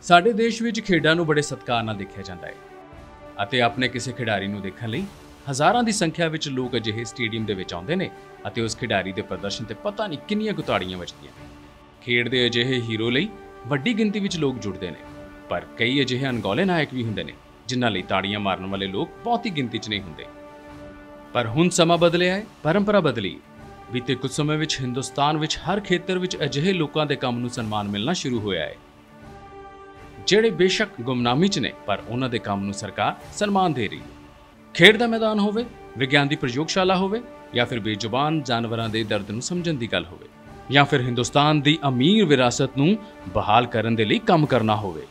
ਸਾਡੇ ਦੇਸ਼ ਵਿੱਚ ਖੇਡਾਂ ਨੂੰ ਬੜੇ ਸਤਿਕਾਰ ਨਾਲ ਦੇਖਿਆ ਜਾਂਦਾ ਹੈ ਅਤੇ ਆਪਣੇ ਕਿਸੇ ਖਿਡਾਰੀ ਨੂੰ ਦੇਖਣ ਲਈ ਹਜ਼ਾਰਾਂ ਦੀ ਸੰਖਿਆ ਵਿੱਚ ਲੋਕ ਅਜਿਹੇ ਸਟੇਡੀਅਮ ਦੇ ਵਿੱਚ ਆਉਂਦੇ ਨੇ ਅਤੇ ਉਸ ਖਿਡਾਰੀ ਦੇ ਪ੍ਰਦਰਸ਼ਨ ਤੇ ਪਤਾ ਨਹੀਂ ਕਿੰਨੀਆਂ ਗੁਤਾੜੀਆਂ ਵੱਜਦੀਆਂ ਨੇ। ਖੇਡ ਦੇ ਅਜਿਹੇ ਹੀਰੋ ਲਈ ਵੱਡੀ ਗਿਣਤੀ ਵਿੱਚ ਲੋਕ ਜੁੜਦੇ ਨੇ, ਪਰ ਕਈ ਅਜਿਹੇ ਅਣਗੌਲੇ ਨਾਇਕ ਵੀ ਹੁੰਦੇ ਨੇ ਜਿਨ੍ਹਾਂ ਲਈ ਤਾੜੀਆਂ ਮਾਰਨ ਵਾਲੇ ਲੋਕ ਬਹੁਤੀ ਗਿਣਤੀ 'ਚ ਨਹੀਂ ਹੁੰਦੇ। ਪਰ ਹੁਣ ਸਮਾਂ ਬਦਲਿਆ ਹੈ, ਪਰੰਪਰਾ ਬਦਲੀ। ਬੀਤੇ ਕੁਝ ਸਮੇਂ ਵਿੱਚ ਹਿੰਦੁਸਤਾਨ ਵਿੱਚ ਹਰ ਖੇਤਰ ਵਿੱਚ ਅਜਿਹੇ ਲੋਕਾਂ ਦੇ ਕੰਮ ਨੂੰ ਸਨਮਾਨ ਮਿਲਣਾ ਸ਼ੁਰੂ ਹੋਇਆ ਹੈ ਜਿਹੜੇ ਬੇਸ਼ੱਕ ਗੁੰਮਨਾਮੀ 'ਚ ਨੇ, ਪਰ ਉਹਨਾਂ ਦੇ ਕੰਮ ਨੂੰ ਸਰਕਾਰ ਸਨਮਾਨ ਦੇ ਰਹੀ ਹੈ। ਖੇਡ ਦਾ ਮੈਦਾਨ ਹੋਵੇ, ਵਿਗਿਆਨ ਦੀ ਪ੍ਰਯੋਗਸ਼ਾਲਾ ਹੋਵੇ, ਜਾਂ ਫਿਰ ਬੇਜ਼ੁਬਾਨ ਜਾਨਵਰਾਂ ਦੇ ਦਰਦ ਨੂੰ ਸਮਝਣ ਦੀ ਗੱਲ ਹੋਵੇ, ਜਾਂ ਫਿਰ ਹਿੰਦੁਸਤਾਨ ਦੀ ਅਮੀਰ ਵਿਰਾਸਤ ਨੂੰ ਬਹਾਲ ਕਰਨ ਦੇ ਲਈ ਕੰਮ ਕਰਨਾ ਹੋਵੇ,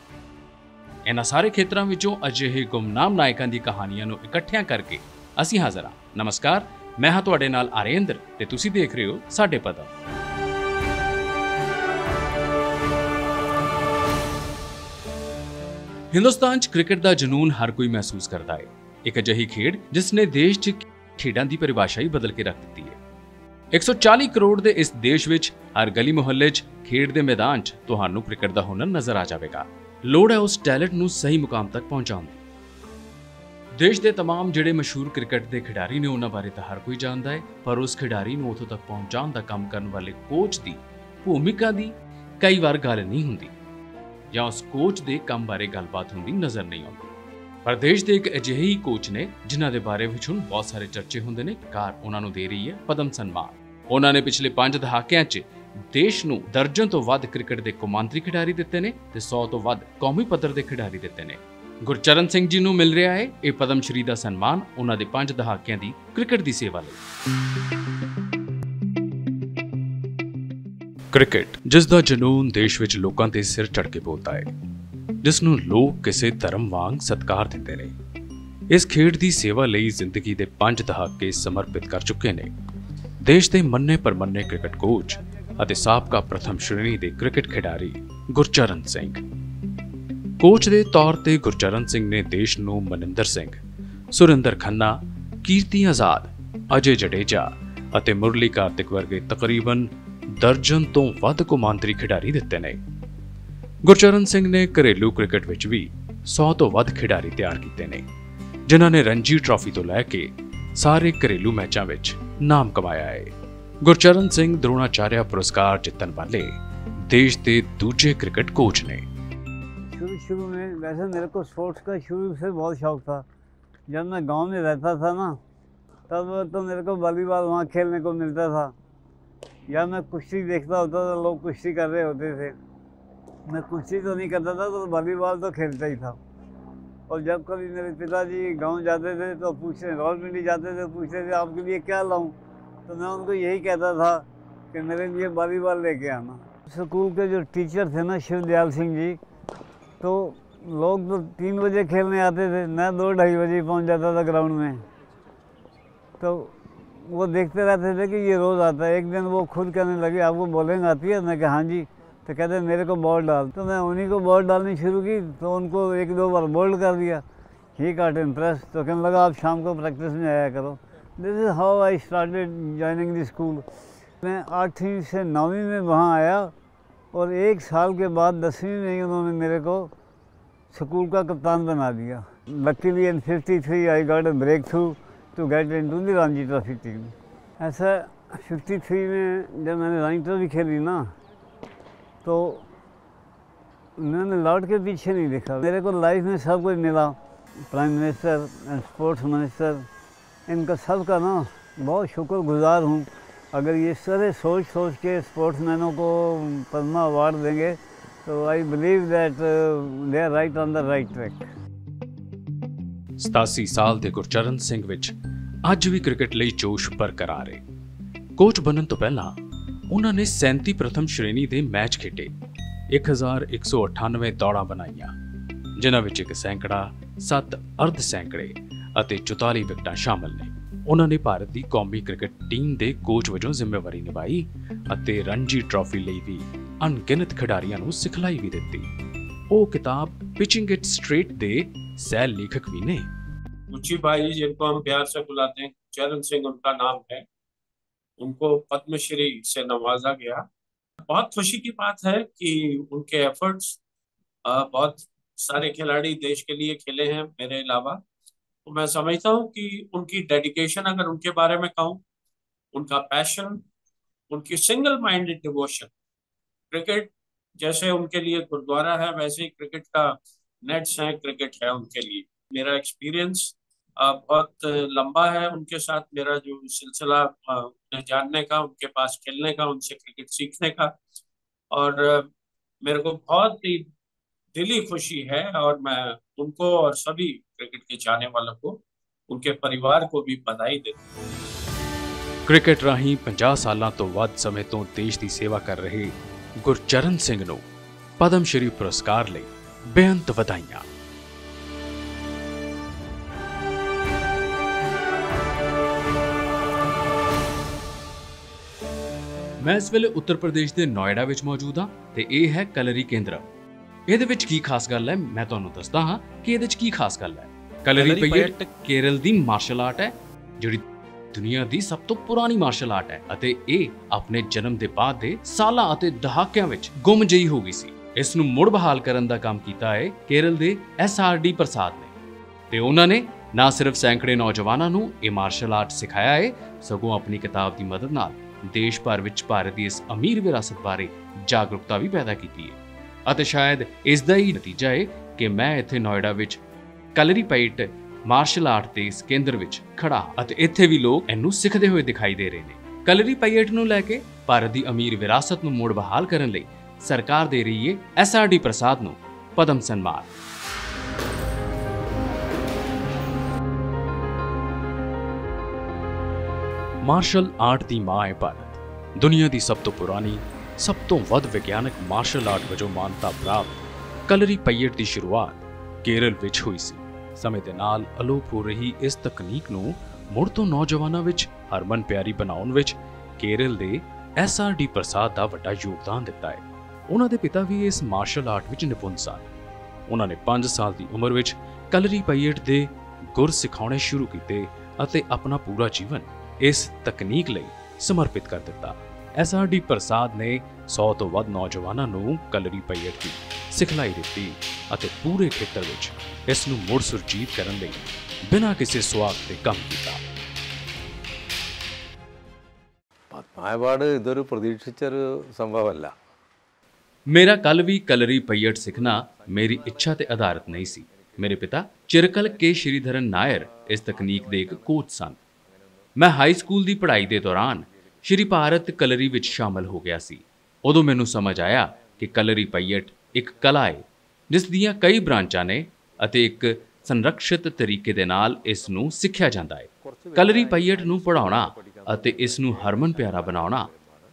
ਇਹਨਾਂ ਸਾਰੇ ਖੇਤਰਾਂ ਵਿੱਚੋਂ ਅਜਿਹੇ ਗੁੰਮਨਾਮ ਨਾਇਕਾਂ ਦੀ ਕਹਾਣੀਆਂ ਨੂੰ ਇਕੱਠਿਆਂ ਕਰਕੇ ਅਸੀਂ ਹਾਜ਼ਰ ਹਾਂ। ਨਮਸਕਾਰ, ਮੈਂ ਹਾਂ ਤੁਹਾਡੇ ਨਾਲ ਆਰੇਂਦਰ ਤੇ ਤੁਸੀਂ ਦੇਖ ਰਹੇ ਹੋ ਸਾਡੇ ਪਦਮ। ਹਿੰਦੁਸਤਾਨ 'ਚ ਕ੍ਰਿਕਟ ਦਾ ਜਨੂਨ ਹਰ ਕੋਈ ਮਹਿਸੂਸ ਕਰਦਾ ਹੈ। ਇੱਕ ਅਜਿਹੀ ਖੇਡ ਜਿਸ ਨੇ ਦੇਸ਼ 'ਚ ਖੇਡਾਂ ਦੀ ਪਰਿਭਾਸ਼ਾ ਹੀ ਬਦਲ ਕੇ ਰੱਖ ਦਿੱਤੀ ਹੈ। 140 ਕਰੋੜ ਦੇ ਇਸ ਦੇਸ਼ ਵਿੱਚ ਹਰ ਗਲੀ ਮੁਹੱਲੇ 'ਚ ਖੇਡ ਦੇ ਮੈਦਾਨ 'ਚ ਤੁਹਾਨੂੰ ਕ੍ਰਿਕਟ ਦਾ ਹੁਨਰ ਨਜ਼ਰ ਆ ਜਾਵੇਗਾ। ਲੋੜ ਹੈ ਉਸ ਟੈਲੈਂਟ ਨੂੰ ਸਹੀ ਮੁਕਾਮ ਤੱਕ ਪਹੁੰਚਾਉਣ ਦੀ। ਦੇਸ਼ ਦੇ तमाम ਜਿਹੜੇ ਮਸ਼ਹੂਰ ਕ੍ਰਿਕਟ ਦੇ ਖਿਡਾਰੀ ਨੇ ਉਹਨਾਂ ਬਾਰੇ ਤਾਂ ਹਰ ਕੋਈ ਜਾਣਦਾ ਹੈ, ਪਰ ਉਸ ਖਿਡਾਰੀ ਨੂੰ ਉੱਥੋਂ ਤੱਕ ਪਹੁੰਚਾਉਣ ਦਾ ਕੰਮ ਕਰਨ ਵਾਲੇ ਕੋਚ ਦੀ ਭੂਮਿਕਾ ਦੀ ਕਈ ਵਾਰ ਗੱਲ ਨਹੀਂ ਹੁੰਦੀ, ਜਾਂ ਉਸ ਕੋਚ ਦੇ ਕੰਮ ਬਾਰੇ ਗੱਲਬਾਤ ਹੁੰਦੀ ਨਜ਼ਰ ਨਹੀਂ ਆਉਂਦੀ। ਪਰ ਦੇਸ਼ ਦੇ ਇੱਕ ਅਜਿਹੇ ਹੀ ਕੋਚ ਨੇ ਜਿਨ੍ਹਾਂ ਦੇ ਬਾਰੇ ਵਿੱਚ ਹੁਣ ਬਹੁਤ ਸਾਰੇ ਚਰਚੇ ਹੁੰਦੇ ਨੇ। ਕਾਰ ਉਹਨਾਂ ਨੂੰ ਦੇ ਰਹੀ ਹੈ ਪਦਮ ਸਨਮਾਨ। ਉਹਨਾਂ ਨੇ ਪਿਛਲੇ 5 ਦਹਾਕਿਆਂ 'ਚ ਦੇਸ਼ ਨੂੰ ਦਰਜਨ ਤੋਂ ਵੱਧ ਕ੍ਰਿਕਟ ਦੇ ਕੌਮਾਂਤਰੀ ਖਿਡਾਰੀ ਦਿੱਤੇ ਨੇ ਤੇ 100 ਤੋਂ ਵੱਧ ਕੌਮੀ ਪੱਧਰ ਦੇ ਖਿਡਾਰੀ ਦਿੱਤੇ ਨੇ। ਗੁਰਚਰਨ ਸਿੰਘ ਜੀ ਨੂੰ ਮਿਲ ਰਿਹਾ ਹੈ ਇਹ ਪਦਮ ਸ਼੍ਰੀ ਦਾ ਸਨਮਾਨ ਉਹਨਾਂ ਦੇ 5 ਦਹਾਕਿਆਂ ਦੀ ਕ੍ਰਿਕਟ ਦੀ ਸੇਵਾ ਲਈ। ਕ੍ਰਿਕਟ ਜਿਸ ਦਾ ਜਨੂਨ ਦੇਸ਼ ਵਿੱਚ ਲੋਕਾਂ ਦੇ ਸਿਰ ਚੜ੍ਹ ਕੇ ਬੋਲਦਾ ਹੈ, ਜਿਸ ਨੂੰ ਲੋਕ ਕਿਸੇ ਧਰਮ ਵਾਂਗ ਸਤਿਕਾਰ ਦਿੰਦੇ ਨੇ। ਇਸ ਖੇਡ ਦੀ ਸੇਵਾ ਲਈ ਜ਼ਿੰਦਗੀ ਦੇ 5 ਦਹਾਕੇ ਸਮਰਪਿਤ ਕਰ ਚੁੱਕੇ ਨੇ ਦੇਸ਼ ਦੇ ਮੰਨੇ ਪਰਮੰਨੇ ਕ੍ਰਿਕਟ ਕੋਚ ਅਤੇ ਸਾਬਕਾ ਪ੍ਰਥਮ ਸ਼੍ਰੇਣੀ ਦੇ ਕ੍ਰਿਕਟ ਖਿਡਾਰੀ ਗੁਰਚਰਨ ਸਿੰਘ। ਕੋਚ ਦੇ ਤੌਰ ਤੇ ਗੁਰਚਰਨ ਸਿੰਘ ਨੇ ਦੇਸ਼ ਨੂੰ ਮਨਿੰਦਰ ਸਿੰਘ, ਸੁਰਿੰਦਰ ਖੰਨਾ, ਕੀਰਤੀ ਆਜ਼ਾਦ, ਅਜੇ ਜਡੇਜਾ ਅਤੇ ਮੁਰਲੀ ਕਾਰਤਿਕ ਵਰਗੇ ਤਕਰੀਬਨ ਦਰਜਨ ਤੋਂ ਵੱਧ ਕੌਮਾਂਤਰੀ ਖਿਡਾਰੀ ਦਿੱਤੇ ਨੇ। ਗੁਰਚਰਨ ਸਿੰਘ ਨੇ ਘਰੇਲੂ ਕ੍ਰਿਕਟ ਵਿੱਚ ਵੀ 100 ਤੋਂ ਵੱਧ ਖਿਡਾਰੀ ਤਿਆਰ ਕੀਤੇ ਨੇ, ਜਿਨ੍ਹਾਂ ਨੇ ਰਣਜੀ ਟਰਾਫੀ ਤੋਂ ਲੈ ਕੇ ਸਾਰੇ ਘਰੇਲੂ ਮੈਚਾਂ ਵਿੱਚ ਨਾਮ ਕਮਾਇਆ ਹੈ। ਗੁਰਚਰਨ ਸਿੰਘ द्रोणाचार्य पुरस्कार जितने वाले देश के दूसरे क्रिकेट कोच ने। शुरू में वैसे मेरे को स्पोर्ट्स का शुरू से बहुत शौक था। जब मैं गांव में रहता था ना, तब तो मेरे को वॉलीबॉल वहाँ खेलने को मिलता था, या मैं कुश्ती देखता होता था, लोग कुश्ती कर रहे होते थे। मैं कुश्ती तो नहीं करता था, तो वॉलीबॉल तो खेलता ही था। और जब कभी मेरे पिताजी गांव जाते थे तो पूछते, रावलपिंडी जाते थे, पूछते थे आपके लिए क्या लाऊं, तो मैं उनको यही कहता था कि मेरे लिए वॉलीबॉल लेके आना। स्कूल के जो टीचर थे ना, शिवदयाल सिंह जी, तो लोग तो 3 बजे खेलने आते थे, मैं 2-2:30 बजे पहुंच जाता था ग्राउंड में। तो वो देखते रहते थे कि ये रोज़ आता है। एक दिन वो खुद कहने लगे आपको बॉलिंग आती है? मैं कहा हाँ जी। तो कहते मेरे को बॉल डाल। तो मैं उन्हीं को बॉल डालनी शुरू की, तो उनको 1-2 बार बोल्ड कर दिया। ही गॉट इंटरेस्ट, तो कहने लगा आप शाम को प्रैक्टिस में आया करो। This is how I started joining the school. मैं 8वीं से 9वीं में वहाँ आया, और 1 साल के बाद 10वीं में ही उन्होंने मेरे को स्कूल का कप्तान बना दिया। Luckily in 53 I got a breakthrough to get into the Ranji trophy team. ऐसा 53 में जब मैंने रणजी ट्रॉफी खेली ना, तो मैंने लौट के पीछे नहीं देखा। मेरे को लाइफ में सब कुछ मिला, prime minister and sports minister, इनका सब का ना बहुत शुक्रगुजार हूँ। अगर ये सारे सोच के स्पोर्ट्समैनों को पद्मा अवार्ड देंगे, तो I believe that they are right on the right track. 87 ਸਾਲ ਦੇ ਗੁਰਚਰਨ ਸਿੰਘ ਵਿੱਚ ਅੱਜ ਵੀ ਕ੍ਰਿਕਟ ਲਈ ਜੋਸ਼ ਬਰਕਰਾਰ ਹੈ। ਕੋਚ ਬਣਨ ਤੋਂ ਪਹਿਲਾਂ ਉਹਨਾਂ ਨੇ 37 ਪ੍ਰਥਮ ਸ਼੍ਰੇਣੀ ਦੇ ਮੈਚ ਖੇਡੇ, 1198 ਦੌੜਾਂ ਬਣਾਈਆਂ, ਜਿਨ੍ਹਾਂ ਵਿੱਚ 1 ਸੈਂਕੜਾ, 7 ਅਰਧ ਸੈਂਕੜੇ ਅਤੇ 44 ਵਿਕਟਾਂ ਸ਼ਾਮਲ ਨੇ। ਉਹਨਾਂ ਨੇ ਭਾਰਤ ਦੀ ਕੌਮੀ ਕ੍ਰਿਕਟ ਟੀਮ ਦੇ ਕੋਚ ਵਜੋਂ ਜ਼ਿੰਮੇਵਾਰੀ ਨਿਭਾਈ ਅਤੇ ਰਣਜੀ ਟਰਾਫੀ ਲਈ ਵੀ ਅਣਗਿਣਤ ਖਿਡਾਰੀਆਂ ਨੂੰ ਸਿਖਲਾਈ ਵੀ ਦਿੱਤੀ। ਉਹ ਕਿਤਾਬ ਪਿਚਿੰਗ ਇਟ स्ट्रेट ਦੇ सह लेखक भी ने। मुंशी भाई जिनको हम प्यार से बुलाते हैं, चरण सिंह उनका नाम है, उनको पद्मश्री से नवाजा गया। बहुत खुशी की बात है कि उनके एफर्ट्स बहुत सारे खिलाड़ी देश के लिए खेले हैं मेरे अलावा। तो मैं समझता हूँ कि उनकी डेडिकेशन, अगर उनके बारे में कहूँ, उनका पैशन, उनकी सिंगल माइंडेड डिवोशन, क्रिकेट जैसे उनके लिए गुरुद्वारा है, वैसे ही क्रिकेट का नेट्स है, क्रिकेट है उनके लिए। मेरा एक्सपीरियंस बहुत लंबा है उनके साथ, मेरा जो सिलसिला उन्हें जानने का, उनके पास खेलने का, उनसे क्रिकेट सीखने का। और मेरे को बहुत ही दिली खुशी है, और मैं उनको और सभी क्रिकेट के चाहने वालों को, उनके परिवार को भी बधाई देता हूं। ਕ੍ਰਿਕਟ ਰਾਹੀਂ 50 ਸਾਲਾਂ ਤੋਂ ਵੱਧ ਸਮੇਂ ਤੋਂ ਦੇਸ਼ ਦੀ ਸੇਵਾ ਕਰ ਰਹੇ ਗੁਰਚਰਨ ਸਿੰਘ ਨੂੰ ਪਦਮ ਸ਼੍ਰੀ ਪੁਰਸਕਾਰ ਲਈ ਬੇਅੰਤ ਵਧਾਈਆਂ। ਮੈਂ ਇਸ ਵੇਲੇ ਉੱਤਰ ਪ੍ਰਦੇਸ਼ ਦੇ ਨੋਇਡਾ ਵਿੱਚ ਮੌਜੂਦ ਹਾਂ ਤੇ ਇਹ ਹੈ ਕਲਰੀ ਕੇਂਦਰ। ਇਹਦੇ ਵਿੱਚ ਕੀ ਖਾਸ ਗੱਲ ਹੈ, ਮੈਂ ਤੁਹਾਨੂੰ ਦੱਸਦਾ ਹਾਂ ਕਿ ਇਹਦੇ ਵਿੱਚ ਕੀ ਖਾਸ ਗੱਲ ਹੈ। ਕਲਰੀ ਪਯਟ ਕੇਰਲ ਦੀ ਮਾਰਸ਼ਲ ਆਰਟ ਹੈ, ਜਿਹੜੀ ਦੁਨੀਆ ਦੀ ਸਭ ਤੋਂ ਪੁਰਾਣੀ ਮਾਰਸ਼ਲ ਆਰਟ ਹੈ ਅਤੇ ਇਹ ਆਪਣੇ ਜਨਮ ਦੇ ਬਾਅਦ ਦੇ ਸਾਲਾਂ ਅਤੇ ਦਹਾਕਿਆਂ ਵਿੱਚ ਗੁੰਮ ਜਿਹੀ ਹੋ ਗਈ ਸੀ। ਇਸ ਨੂੰ ਮੁੜ ਬਹਾਲ ਕਰਨ ਦਾ ਕੰਮ ਕੀਤਾ ਹੈ ਕੇਰਲ ਦੇ SRD ਪ੍ਰਸਾਦ ਨੇ, ਤੇ ਉਹਨਾਂ ਨੇ ਨਾ ਸਿਰਫ ਸੈਂਕੜੇ ਨੌਜਵਾਨਾਂ ਨੂੰ ਇਹ ਮਾਰਸ਼ਲ ਆਰਟ ਸਿਖਾਇਆ ਹੈ, ਸਗੋਂ ਆਪਣੀ ਕਿਤਾਬ ਦੀ ਮਦਦ ਨਾਲ ਦੇਸ਼ ਭਰ ਵਿੱਚ ਭਾਰਤ ਦੀ ਇਸ ਅਮੀਰ ਵਿਰਾਸਤ ਬਾਰੇ ਜਾਗਰੂਕਤਾ ਵੀ ਪੈਦਾ ਕੀਤੀ ਹੈ। ਅਤੇ ਸ਼ਾਇਦ ਇਸ ਦਾ ਹੀ ਨਤੀਜਾ ਹੈ ਕਿ ਮੈਂ ਇੱਥੇ ਨੋਇਡਾ ਵਿੱਚ ਕਲਰੀ ਪਯਟ ਮਾਰਸ਼ਲ ਆਰਟ ਦੇ ਇਸ ਕੇਂਦਰ ਵਿੱਚ ਖੜਾ ਅਤੇ ਇੱਥੇ ਵੀ ਲੋਕ ਇਹਨੂੰ ਸਿੱਖਦੇ ਹੋਏ ਦਿਖਾਈ ਦੇ ਰਹੇ ਨੇ। ਕਲਰੀ ਪਯਟ ਨੂੰ ਲੈ ਕੇ ਭਾਰਤ ਦੀ ਅਮੀਰ ਵਿਰਾਸਤ ਨੂੰ ਮੁੜ ਬਹਾਲ ਕਰਨ ਲਈ ਸਰਕਾਰ ਦੇ ਰਹੀ ਹੈ SRD ਪ੍ਰਸਾਦ ਨੂੰ ਪਦਮ ਸਨਮਾਨ। ਮਾਰਸ਼ਲ ਆਰਟ ਦੀ ਮਾਂ ਹੈ ਭਾਰਤ। ਦੁਨੀਆ ਦੀ ਸਭ ਤੋਂ ਪੁਰਾਣੀ, ਸਭ ਤੋਂ ਵੱਧ ਵਿਗਿਆਨਕ ਮਾਰਸ਼ਲ ਆਰਟ ਵਜੋਂ ਮਾਨਤਾ ਪ੍ਰਾਪਤ ਕਲਰੀ ਪਯਟ ਦੀ ਸ਼ੁਰੂਆਤ ਕੇਰਲ ਵਿੱਚ ਹੋਈ ਸੀ। ਸਮੇਂ ਦੇ ਨਾਲ ਅਲੋਪ ਹੋ ਰਹੀ ਇਸ ਤਕਨੀਕ ਨੂੰ ਮੁੜ ਤੋਂ ਨੌਜਵਾਨਾਂ ਵਿੱਚ ਹਰਮਨ ਪਿਆਰੀ ਬਣਾਉਣ ਵਿੱਚ ਕੇਰਲ ਦੇ SRD ਪ੍ਰਸਾਦ ਦਾ ਵੱਡਾ ਯੋਗਦਾਨ ਦਿੱਤਾ ਹੈ। ਉਹਨਾਂ ਦੇ ਪਿਤਾ ਵੀ ਇਸ ਮਾਰਸ਼ਲ ਆਰਟ ਵਿੱਚ ਨਿਪੁੰਨ ਸਨ। ਉਹਨਾਂ ਨੇ 5 ਸਾਲ ਦੀ ਉਮਰ ਵਿੱਚ ਕਲਰੀ ਪਯਟ ਦੇ ਗੁਰ ਸਿਖਾਉਣੇ ਸ਼ੁਰੂ ਕੀਤੇ ਅਤੇ ਆਪਣਾ ਪੂਰਾ ਜੀਵਨ ਇਸ ਤਕਨੀਕ ਲਈ ਸਮਰਪਿਤ ਕਰ ਦਿੱਤਾ। SRD ਪ੍ਰਸਾਦ ਨੇ 100 ਤੋਂ ਵੱਧ ਨੌਜਵਾਨਾਂ ਨੂੰ ਕਲਰੀ ਪਯਟ ਦੀ ਸਿਖਲਾਈ ਦਿੱਤੀ ਅਤੇ ਪੂਰੇ ਖੇਤਰ ਵਿੱਚ ਇਸ ਨੂੰ ਮੁੜ ਸੁਰਜੀਤ ਕਰਨ ਲਈ ਬਿਨਾਂ ਕਿਸੇ സ്വാർത്ഥ ਦੇ ਕੰਮ ਕੀਤਾ। പത്മനാഭപാട് ഇതൊരു പ്രതീക്ഷിച്ചൊരു സംഭവമല്ല। ਮੇਰਾ ਕੱਲ ਵੀ ਕਲਰੀ ਪਯਟ ਸਿੱਖਣਾ ਮੇਰੀ ਇੱਛਾ ਤੇ ਆਧਾਰਿਤ ਨਹੀਂ ਸੀ। ਮੇਰੇ ਪਿਤਾ ਚਿਰਕਲ ਕੇ ਸ਼੍ਰੀਧਰਨ ਨਾਇਰ ਇਸ ਤਕਨੀਕ ਦੇ ਇੱਕ ਕੋਚ ਸਨ। ਮੈਂ ਹਾਈ ਸਕੂਲ ਦੀ ਪੜ੍ਹਾਈ ਦੇ ਦੌਰਾਨ ਸ਼੍ਰੀ ਭਾਰਤ ਕਲਰੀ ਵਿੱਚ ਸ਼ਾਮਲ ਹੋ ਗਿਆ ਸੀ। ਉਦੋਂ ਮੈਨੂੰ ਸਮਝ ਆਇਆ ਕਿ ਕਲਰੀ ਪਯਟ ਇੱਕ ਕਲਾ ਹੈ ਜਿਸ ਦੀਆਂ ਕਈ ਬ੍ਰਾਂਚਾਂ ਨੇ ਅਤੇ ਇੱਕ ਸੰਰਕਸ਼ਿਤ ਤਰੀਕੇ ਦੇ ਨਾਲ ਇਸ ਨੂੰ ਸਿੱਖਿਆ ਜਾਂਦਾ ਹੈ। ਕਲਰੀ ਪਯਟ ਨੂੰ ਪੜ੍ਹਾਉਣਾ ਅਤੇ ਇਸ ਨੂੰ ਹਰਮਨ ਪਿਆਰਾ ਬਣਾਉਣਾ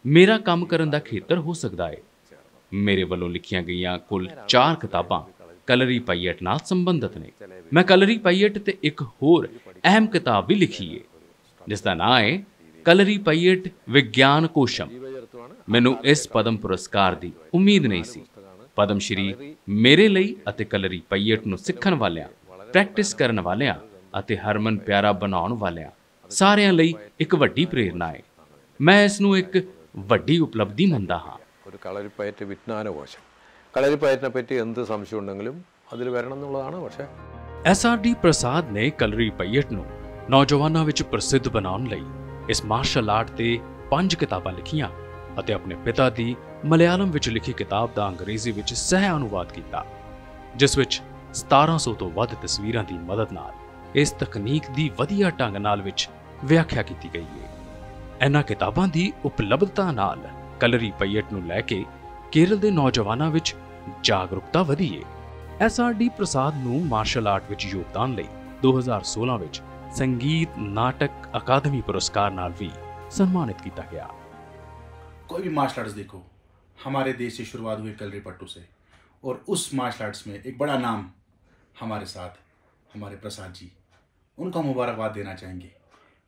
ਮੇਰਾ ਕੰਮ ਕਰਨ ਦਾ ਖੇਤਰ ਹੋ ਸਕਦਾ ਹੈ। ਮੇਰੇ ਵੱਲੋਂ ਲਿਖੀਆਂ ਗਈਆਂ ਕੁੱਲ 4 ਕਿਤਾਬਾਂ ਕਲਰੀ ਪਯਟ ਨਾਲ ਸੰਬੰਧਿਤ ਨੇ। ਮੈਂ ਕਲਰੀ ਪਯਟ ਤੇ ਇੱਕ ਹੋਰ ਅਹਿਮ ਕਿਤਾਬ ਵੀ ਲਿਖੀ ਹੈ ਜਿਸ ਦਾ ਨਾਂ ਹੈ ਕਲਰੀ ਪਯਟ ਵਿਗਿਆਨ ਕੋਸ਼ਮ। ਮੈਨੂੰ ਇਸ ਪਦਮ ਪੁਰਸਕਾਰ ਦੀ ਉਮੀਦ ਨਹੀਂ ਸੀ। ਪਦਮ ਸ਼੍ਰੀ ਮੇਰੇ ਲਈ ਅਤੇ ਕਲਰੀ ਪਯਟ ਨੂੰ ਸਿੱਖਣ ਵਾਲਿਆਂ, ਪ੍ਰੈਕਟਿਸ ਕਰਨ ਵਾਲਿਆਂ ਅਤੇ ਹਰਮਨ ਪਿਆਰਾ ਬਣਾਉਣ ਵਾਲਿਆਂ ਸਾਰਿਆਂ ਲਈ ਇੱਕ ਵੱਡੀ ਪ੍ਰੇਰਨਾ ਹੈ। ਮੈਂ ਇਸ ਨੂੰ ਇੱਕ ਵੱਡੀ ਉਪਲਬਧੀ ਮੰਨਦਾ ਹਾਂ। ഒരു കളരിപ്പയറ്റ് വിജ്ഞാനകോശം, കളരിപ്പയറ്റിനെ പറ്റി എന്ത് സംശയം ഉണ്ടെങ്കിലും അതിൽ വരണം എന്നുള്ളതാണ്। പക്ഷേ SRD ਪ੍ਰਸਾਦ ਨੇ ਕਲਰੀ ਪਯਟ ਨੂੰ ਨੌਜਵਾਨਾਂ ਵਿੱਚ ਪ੍ਰਸਿੱਧ ਬਣਾਉਣ ਲਈ ਇਸ ਮਾਰਸ਼ਲ ਆਰਟ ਤੇ 5 ਕਿਤਾਬਾਂ ਲਿਖੀਆਂ ਅਤੇ ਆਪਣੇ ਪਿਤਾ ਦੀ ਮਲਿਆਲਮ ਵਿੱਚ ਲਿਖੀ ਕਿਤਾਬ ਦਾ ਅੰਗਰੇਜ਼ੀ ਵਿੱਚ ਸਹਿ ਅਨੁਵਾਦ ਕੀਤਾ, ਜਿਸ ਵਿੱਚ 1700 ਤੋਂ ਵੱਧ ਤਸਵੀਰਾਂ ਦੀ ਮਦਦ ਨਾਲ ਇਸ ਤਕਨੀਕ ਦੀ ਵਧੀਆ ਢੰਗ ਨਾਲ ਵਿੱਚ ਵਿਆਖਿਆ ਕੀਤੀ ਗਈ ਹੈ। ਇਹਨਾਂ ਕਿਤਾਬਾਂ ਦੀ ਉਪਲਬਧਤਾ ਨਾਲ ਕਲਰੀ ਪਯਟ ਨੂੰ ਲੈ ਕੇ ਕੇਰਲ ਦੇ ਨੌਜਵਾਨਾਂ ਵਿੱਚ ਜਾਗਰੂਕਤਾ ਵਧੀ ਹੈ। SRD ਪ੍ਰਸਾਦ ਨੂੰ ਮਾਰਸ਼ਲ ਆਰਟ ਵਿੱਚ ਯੋਗਦਾਨ ਲਈ 2016 ਵਿੱਚ ਸੰਗੀਤ ਨਾਟਕ ਅਕਾਦਮੀ ਪੁਰਸਕਾਰ ਨਾਲ ਵੀ सम्मानित किया गया। कोई भी मार्शल आर्ट्स देखो, हमारे देश से शुरुआत हुई कलरी पट्टू से, और उस मार्शल आर्ट्स में एक बड़ा नाम हमारे साथ हमारे प्रसाद जी, उनको मुबारकबाद देना चाहेंगे।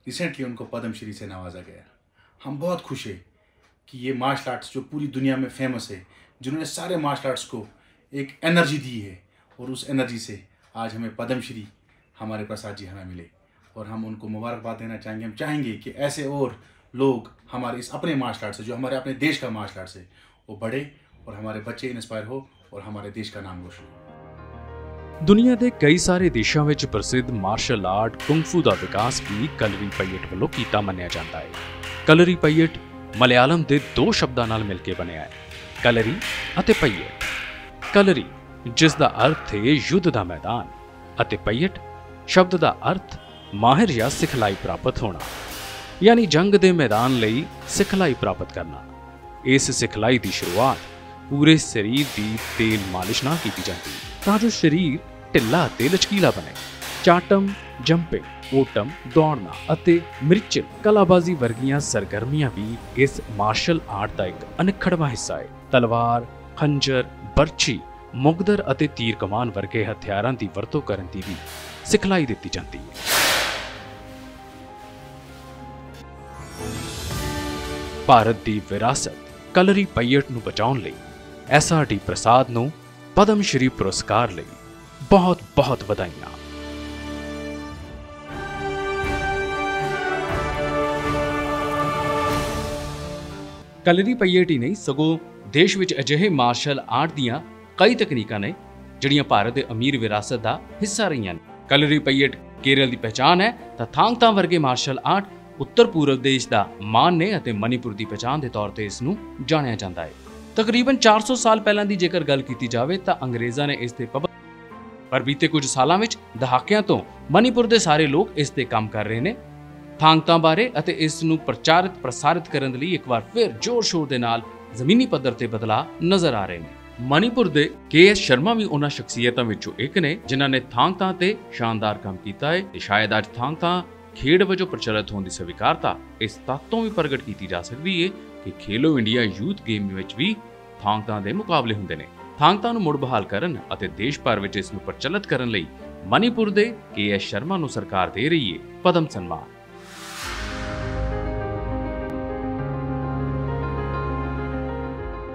रिसेंटली उनको पद्मश्री से नवाजा गया। हम बहुत खुश हैं कि ये मार्शल आर्ट्स जो पूरी दुनिया में फेमस है, जिन्होंने सारे मार्शल आर्ट्स को एक एनर्जी दी है, और उस एनर्जी से आज हमें पद्मश्री हमारे प्रसाद जी हमें मिले, और हम उनको मुबारकबाद देना चाहेंगे। हम चाहेंगे कि ऐसे और लोग हमारे इस अपने मार्शल आर्ट से, जो हमारे अपने देश का मार्शल आर्ट्स है, वो बढ़े और हमारे बच्चे इंस्पायर हो और हमारे देश का नाम रोशन हो। ਦੁਨੀਆ ਦੇ ਕਈ ਸਾਰੇ ਦੇਸ਼ਾਂ ਵਿੱਚ ਪ੍ਰਸਿੱਧ ਮਾਰਸ਼ਲ ਆਰਟ ਕੁੰਗ-ਫੂ ਦਾ ਵਿਕਾਸ ਵੀ ਕਲਰੀ ਪਈਟ ਵੱਲੋਂ ਕੀਤਾ ਮੰਨਿਆ ਜਾਂਦਾ ਹੈ। ਕਲਰੀ ਪਈਟ ਮਲਿਆਲਮ ਦੇ ਦੋ ਸ਼ਬਦਾਂ ਨਾਲ ਮਿਲ ਕੇ ਬਣਿਆ ਹੈ, ਕਲਰੀ ਅਤੇ ਪਈਟ। ਕਲਰੀ ਜਿਸ ਦਾ ਅਰਥ ਹੈ ਯੁੱਧ ਦਾ ਮੈਦਾਨ ਅਤੇ ਪਈਟ ਸ਼ਬਦ ਦਾ ਅਰਥ ਮਾਹਿਰ ਜਾਂ ਸਿਖਲਾਈ ਪ੍ਰਾਪਤ ਹੋਣਾ, ਯਾਨੀ ਜੰਗ ਦੇ ਮੈਦਾਨ ਲਈ ਸਿਖਲਾਈ ਪ੍ਰਾਪਤ ਕਰਨਾ। ਇਸ ਸਿਖਲਾਈ ਦੀ ਸ਼ੁਰੂਆਤ ਪੂਰੇ ਸਰੀਰ ਦੀ ਤੇਲ ਮਾਲਿਸ਼ ਨਾਲ ਕੀਤੀ ਜਾਂਦੀ ਤਾਂ ਜੋ ਸਰੀਰ ਢਿੱਲਾ ਅਤੇ ਲਚਕੀਲਾ ਬਣੇ। ਚਾਟਮ, ਜੰਪਿੰਗ, ਓਟਮ, ਦੌੜਨਾ ਅਤੇ ਮਿਰਚਲ ਕਲਾਬਾਜ਼ੀ ਵਰਗੀਆਂ ਸਰਗਰਮੀਆਂ ਵੀ ਇਸ ਮਾਰਸ਼ਲ ਆਰਟ ਦਾ ਇੱਕ ਅਨਿੱਖੜਵਾਂ ਹਿੱਸਾ ਹੈ। ਤਲਵਾਰ, ਖੰਜਰ, ਬਰਛੀ, ਮੁਗਦਰ ਅਤੇ ਤੀਰ ਕਮਾਨ ਵਰਗੇ ਹਥਿਆਰਾਂ ਦੀ ਵਰਤੋਂ ਕਰਨ ਦੀ ਵੀ ਸਿਖਲਾਈ ਦਿੱਤੀ ਜਾਂਦੀ ਹੈ। ਭਾਰਤ ਦੀ ਵਿਰਾਸਤ ਕਲਰੀ ਪਈਟ ਨੂੰ ਬਚਾਉਣ ਲਈ SRD ਪ੍ਰਸਾਦ ਨੂੰ ਪਦਮ ਸ਼੍ਰੀ ਪੁਰਸਕਾਰ ਲਈ ਬਹੁਤ-ਬਹੁਤ ਵਧਾਈਆਂ। ਕਲਰੀ ਪਈਟ ਹੀ ਨਹੀਂ ਸਗੋਂ ਦੇਸ਼ ਵਿੱਚ ਅਜਿਹੇ ਮਾਰਸ਼ਲ ਆਰਟ ਦੀਆਂ ਕਈ ਤਕਨੀਕਾਂ ਨੇ ਜਿਹੜੀਆਂ ਭਾਰਤ ਦੇ ਅਮੀਰ ਵਿਰਾਸਤ ਦਾ ਹਿੱਸਾ ਰਹੀਆਂ ਨੇ। ਕਲਰੀ ਪਈਟ ਕੇਰਲ ਦੀ ਪਹਿਚਾਣ ਹੈ ਤਾਂ ਥਾਂਗ-ਤਾ ਵਰਗੇ ਮਾਰਸ਼ਲ ਆਰਟ ਉੱਤਰ ਪੂਰਬ ਦੇਸ਼ ਦਾ ਮਾਣ ਨੇ ਅਤੇ ਮਨੀਪੁਰ ਦੀ ਪਹਿਚਾਣ ਦੇ ਤੌਰ ਤੇ ਇਸ ਨੂੰ ਜਾਣਿਆ ਜਾਂਦਾ ਹੈ। ਤਕਰੀਬਨ 400 ਸਾਲ ਪਹਿਲਾਂ ਦੀ ਜੇਕਰ ਗੱਲ ਕੀਤੀ ਜਾਵੇ ਤਾਂ ਅੰਗਰੇਜ਼ਾਂ ਨੇ ਇਸ ਤੇ ਪਰ ਬੀਤੇ ਕੁਝ ਸਾਲਾਂ ਵਿੱਚ ਦਹਾਕਿਆਂ ਤੋਂ ਮਨੀਪੁਰ ਦੇ ਸਾਰੇ ਲੋਕ ਇਸ ਤੇ ਕੰਮ ਕਰ ਰਹੇ ਨੇ। ਥਾਂਗ-ਤਾ ਬਾਰੇ ਅਤੇ ਇਸ ਨੂੰ ਪ੍ਰਸਾਰਿਤ ਕਰਨ ਲਈ ਇੱਕ ਵਾਰ ਫਿਰ ਜ਼ੋਰ-ਸ਼ੋਰ ਦੇ ਨਾਲ ਜ਼ਮੀਨੀ ਪੱਧਰ ਤੇ ਬਦਲਾਅ ਨਜ਼ਰ ਆ ਰਹੇ ਨੇ। ਮਨੀਪੁਰ ਦੇ KS ਸ਼ਰਮਾ ਵੀ ਉਹਨਾਂ ਸ਼ਖਸੀਅਤਾਂ ਵਿੱਚੋਂ ਇੱਕ ਨੇ ਜਿਨ੍ਹਾਂ ਨੇ ਥਾਂਗ-ਤਾ ਤੇ ਸ਼ਾਨਦਾਰ ਕੰਮ ਕੀਤਾ ਹੈ ਤੇ ਸ਼ਾਇਦ ਅੱਜ ਥਾਂਗ-ਤਾ ਖੇਡ ਵਜੋਂ ਪ੍ਰਚਲਿਤ ਹੋਣ ਦੀ ਸਵੀਕਾਰਤਾ ਇਸ ਤੱਥ ਤੋਂ ਵੀ ਪ੍ਰਗਟ ਕੀਤੀ ਜਾ ਸਕਦੀ ਹੈ ਕਿ ਖੇਲੋ ਇੰਡੀਆ ਯੂਥ ਗੇਮ ਵਿੱਚ ਵੀ ਥਾਂਗ-ਤਾ ਦੇ ਮੁਕਾਬਲੇ ਹੁੰਦੇ ਨੇ। ਥਾਂਗ-ਤਾ ਨੂੰ ਮੁੜ ਬਹਾਲ ਕਰਨ ਅਤੇ ਦੇਸ਼ ਭਰ ਵਿੱਚ ਇਸ ਨੂੰ ਪ੍ਰਚਲਿਤ ਕਰਨ ਲਈ ਮਨੀਪੁਰ ਦੇ KS ਸ਼ਰਮਾ ਨੂੰ ਸਰਕਾਰ ਦੇ ਰਹੀ ਹੈ ਪਦਮ ਸਨਮਾਨ।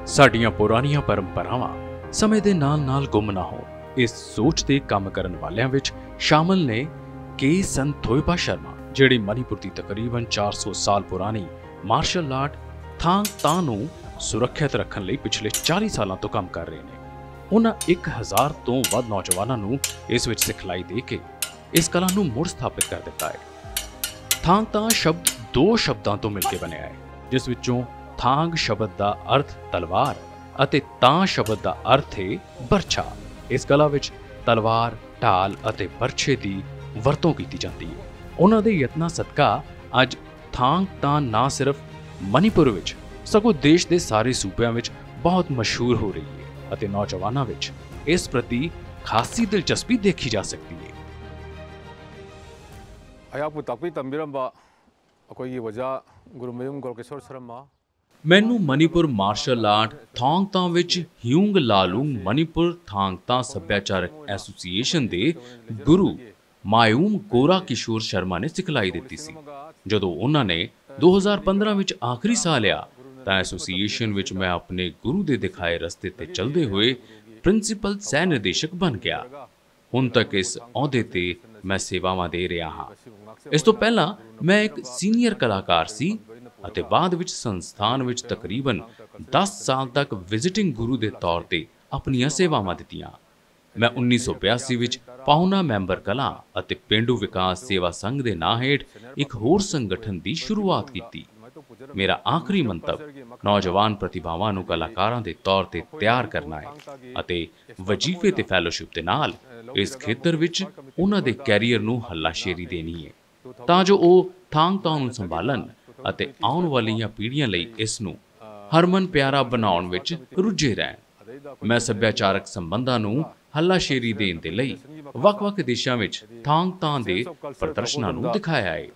ਸਾਡੀਆਂ ਪੁਰਾਣੀਆਂ ਪਰੰਪਰਾਵਾਂ ਸਮੇਂ ਦੇ ਨਾਲ-ਨਾਲ ਗੁੰਮ ਨਾ ਹੋਣ, ਇਸ ਸੋਚ ਤੇ ਕੰਮ ਕਰਨ ਵਾਲਿਆਂ ਵਿੱਚ ਸ਼ਾਮਲ ਨੇ K. ਸੰਥੋਇਪਾ ਸ਼ਰਮਾ, ਜਿਹੜੇ ਮਨੀਪੁਰ ਦੀ ਤਕਰੀਬਨ 400 ਸਾਲ ਪੁਰਾਣੀ ਮਾਰਸ਼ਲ ਆਰਟ ਥਾਂਗ-ਤਾ ਨੂੰ ਸੁਰੱਖਿਅਤ ਰੱਖਣ ਲਈ ਪਿਛਲੇ 40 ਸਾਲਾਂ ਤੋਂ ਕੰਮ ਕਰ ਰਹੇ ਨੇ। ਉਹਨਾਂ 1000 ਤੋਂ ਵੱਧ ਨੌਜਵਾਨਾਂ ਨੂੰ ਇਸ ਵਿੱਚ ਸਿਖਲਾਈ ਦੇ ਕੇ ਇਸ ਕਲਾ ਨੂੰ ਮੁੜ ਸਥਾਪਿਤ ਕਰ ਦਿੱਤਾ ਹੈ। ਥਾਂਗ-ਤਾ ਸ਼ਬਦ ਦੋ ਸ਼ਬਦਾਂ ਤੋਂ ਮਿਲ ਕੇ ਬਣਿਆ ਹੈ, ਜਿਸ ਵਿੱਚੋਂ ਥਾਂਗ ਸ਼ਬਦ ਦਾ ਅਰਥ ਤਲਵਾਰ ਅਤੇ ਤਾਂ ਸ਼ਬਦ ਦਾ ਅਰਥ ਹੈ ਬਰਛਾ। ਇਸ ਕਲਾ ਵਿੱਚ ਤਲਵਾਰ, ਢਾਲ ਅਤੇ ਬਰਛੇ ਦੀ ਵਰਤੋਂ ਕੀਤੀ ਜਾਂਦੀ ਹੈ। ਉਹਨਾਂ ਦੇ ਯਤਨਾਂ ਸਦਕਾ ਅੱਜ ਥਾਂਗ-ਤਾ ਨਾ ਸਿਰਫ ਮਨੀਪੁਰ ਵਿੱਚ ਸਗੋਂ ਦੇਸ਼ ਦੇ ਸਾਰੇ ਸੂਬਿਆਂ ਵਿੱਚ ਬਹੁਤ ਮਸ਼ਹੂਰ ਹੋ ਰਹੀ ਹੈ ਅਤੇ ਨੌਜਵਾਨਾਂ ਵਿੱਚ ਇਸ ਪ੍ਰਤੀ ਖਾਸੀ ਦਿਲਚਸਪੀ ਦੇਖੀ ਜਾ ਸਕਦੀ ਹੈ। ꯑꯩꯍꯥꯛꯄꯨ ꯇꯥꯛꯄꯤ ꯇꯝꯕꯤꯔꯝꯕ ꯑꯩꯈꯣꯏꯒꯤ ꯑꯣꯖꯥ ꯒꯨꯔꯨꯃꯌꯨꯝ ਗੋਰਕੇਸ਼ਵਰ ਸ਼ਰਮਾ ਮੈਨੂੰ ਮਨੀਪੁਰ ਮਾਰਸ਼ਲ ਆਰਟ ਥਾਂਗ-ਤਾ ਵਿੱਚ ਹਿਊਂਗ ਲਾਲੂੰਗ ਮਨੀਪੁਰ ਥਾਂਗ-ਤਾ ਸੱਭਿਆਚਾਰਕ ਐਸੋਸੀਏਸ਼ਨ ਦੇ ਗੁਰੂ ਮਾਯੂਮ ਗੋਰਾ ਕਿਸ਼ੋਰ ਸ਼ਰਮਾ ਨੇ ਸਿਖਲਾਈ ਦਿੱਤੀ ਸੀ। ਜਦੋਂ ਉਹਨਾਂ ਨੇ 2015 ਵਿੱਚ ਆਖਰੀ ਸਾਹ ਲਿਆ ਤਾਂ ਐਸੋਸੀਏਸ਼ਨ ਵਿੱਚ ਮੈਂ ਆਪਣੇ ਗੁਰੂ ਦੇ ਦਿਖਾਏ ਰਸਤੇ ਤੇ ਚੱਲਦੇ ਹੋਏ ਪ੍ਰਿੰਸੀਪਲ ਸਹਿ ਨਿਰਦੇਸ਼ਕ ਬਣ ਗਿਆ। ਹੁਣ ਤੱਕ ਇਸ ਅਹੁਦੇ ਤੇ ਮੈਂ ਸੇਵਾਵਾਂ ਦੇ ਰਿਹਾ ਹਾਂ। ਇਸ ਤੋਂ ਪਹਿਲਾਂ ਮੈਂ ਇੱਕ ਸੀਨੀਅਰ ਕਲਾਕਾਰ ਸੀ ਅਤੇ ਬਾਅਦ ਵਿੱਚ ਸੰਸਥਾਨ ਵਿੱਚ ਤਕਰੀਬਨ 10 ਸਾਲ ਤੱਕ ਵਿਜ਼ਿਟਿੰਗ ਗੁਰੂ ਦੇ ਤੌਰ ਤੇ ਆਪਣੀਆਂ ਸੇਵਾਵਾਂ ਦਿੱਤੀਆਂ। ਮੈਂ 1982 ਵਿੱਚ ਪਾਹੁਣਾ ਮੈਂਬਰ ਕਲਾ ਅਤੇ ਪੇਂਡੂ ਵਿਕਾਸ ਸੇਵਾ ਸੰਘ ਦੇ ਨਾਂ ਹੇਠ ਇੱਕ ਹੋਰ ਸੰਗਠਨ ਦੀ ਸ਼ੁਰੂਆਤ ਕੀਤੀ। ਮੇਰਾ ਆਖਰੀ ਮੰਤਵ ਨੌਜਵਾਨ ਪ੍ਰਤਿਭਾਵਾਂ ਨੂੰ ਕਲਾਕਾਰਾਂ ਦੇ ਤੌਰ ਤੇ ਤਿਆਰ ਕਰਨਾ ਹੈ ਅਤੇ ਵਜ਼ੀਫੇ ਤੇ ਫੈਲੋਸ਼ਿਪ ਦੇ ਨਾਲ ਇਸ ਖੇਤਰ ਵਿੱਚ ਉਹਨਾਂ ਦੇ ਕੈਰੀਅਰ ਨੂੰ ਹੱਲਾਸ਼ੇਰੀ ਦੇਣੀ ਹੈ ਤਾਂ ਜੋ ਉਹ ਥਾਂਗ-ਤਾ ਨੂੰ ਸੰਭਾਲਣ ਅਤੇ ਆਉਣ ਵਾਲੀਆਂ ਪੀੜ੍ਹੀਆਂ ਲਈ ਇਸ ਨੂੰ ਹਰਮਨ ਪਿਆਰਾ ਬਣਾਉਣ ਵਿੱਚ ਰੁੱਝੇ ਰਹਿਣ। ਮੈਂ ਸੱਭਿਆਚਾਰਕ ਸੰਬੰਧਾਂ ਨੂੰ ਹੱਲਾਸ਼ੇਰੀ ਦੇਣ ਦੇ ਲਈ ਵੱਖ-ਵੱਖ ਦੇਸ਼ਾਂ ਵਿੱਚ ਥਾਂਗ-ਤਾ ਦੇ ਪ੍ਰਦਰਸ਼ਨਾਂ ਨੂੰ ਦਿਖਾਇਆ ਹੈ।